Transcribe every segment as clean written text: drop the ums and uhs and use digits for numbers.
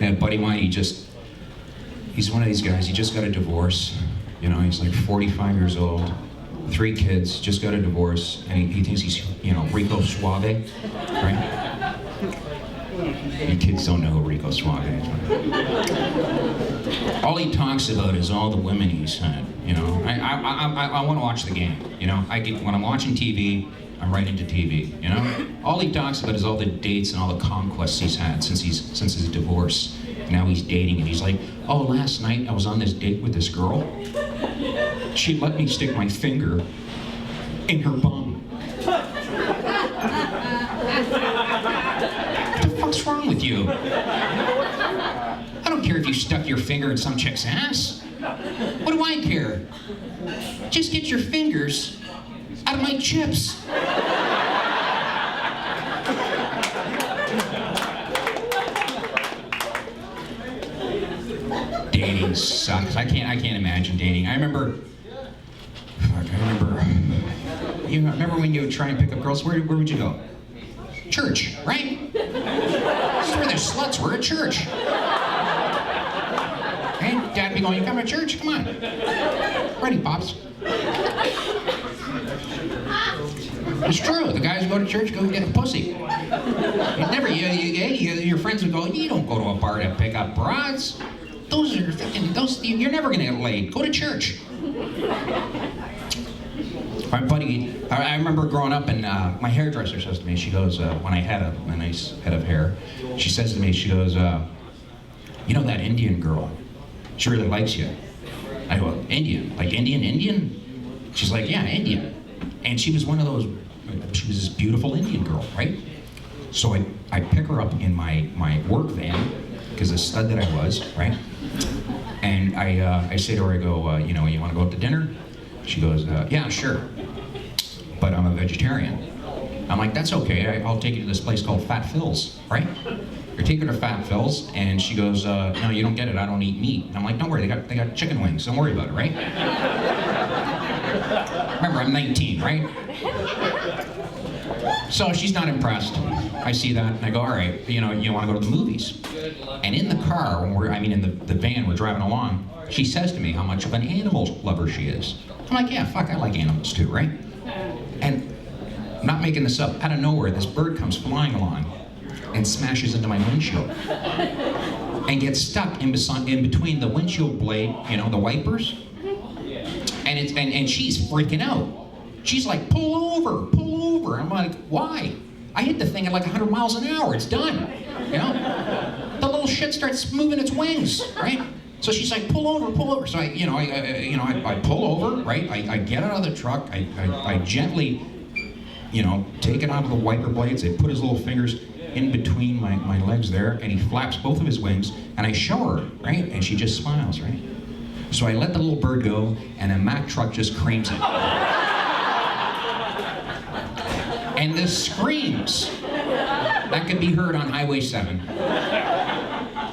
And a buddy of mine, he's one of these guys, he just got a divorce. You know, he's like 45 years old, 3 kids, just got a divorce, and he thinks he's, you know, Rico Suave, right? You kids don't know who Rico Suave is. Right? All he talks about is all the women he's had, you know? I want to watch the game, you know? When I'm watching TV, I'm right into TV, you know? All he talks about is all the dates and all the conquests he's had since his divorce. Now he's dating, and he's like, oh, last night I was on this date with this girl. She let me stick my finger in her bum. What the fuck's wrong with you? I don't care if you stuck your finger in some chick's ass. What do I care? Just get your fingers out of my chips. Dating sucks. I can't imagine dating. I remember. You remember when you would try and pick up girls? Where would you go? Church, right? That's where the sluts were, at church. Hey, Dad be going, you coming to church? Come on. Ready, Pops. It's true. The guys who go to church go and get a pussy. Your friends would go, you don't go to a bar to pick up broads. You're never gonna get laid. Go to church. My buddy, I remember growing up, and my hairdresser says to me, she goes, when I had a nice head of hair, she says to me, she goes, you know that Indian girl? She really likes you. I go, Indian? Like Indian? She's like, yeah, Indian. And she was one of those, she was this beautiful Indian girl, right? So I pick her up in my work van, because the stud that I was, right? And I say to her, I go, you know, you want to go out to dinner? She goes, yeah, sure, but I'm a vegetarian. I'm like, that's okay, I'll take you to this place called Fat Phil's, right? I take her to Fat Phil's, and she goes, no, you don't get it, I don't eat meat. And I'm like, don't worry, they got chicken wings, don't worry about it, right? Remember, I'm 19, right? So she's not impressed. I see that, and I go, all right, you know, you want to go to the movies? And in the car, in the van, we're driving along, she says to me how much of an animal lover she is. I'm like, yeah, fuck, I like animals too, right? And I'm not making this up, out of nowhere, this bird comes flying along and smashes into my windshield and gets stuck in between the windshield blade, you know, the wipers, and she's freaking out. She's like, pull over. I'm like, why? I hit the thing at like 100 miles an hour, it's done, you know? The little shit starts moving its wings, right? So she's like, pull over. So I pull over, right? I get out of the truck. I gently, you know, take it out of the wiper blades. I put his little fingers in between my legs there, and he flaps both of his wings, and I show her, right? And she just smiles, right? So I let the little bird go, and a Mack truck just creams it. And the screams that could be heard on Highway 7.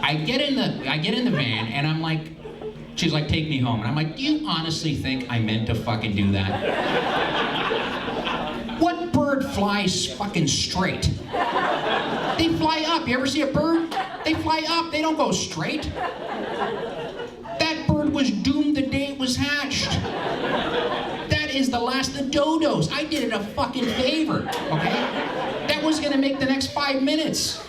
I get in the van, and I'm like, she's like, take me home. And I'm like, do you honestly think I meant to fucking do that? What bird flies fucking straight? They fly up. You ever see a bird? They fly up. They don't go straight. That bird was doomed the day it was hatched. That is the last of the dodos. I did it a fucking favor, okay? That was gonna make the next 5 minutes.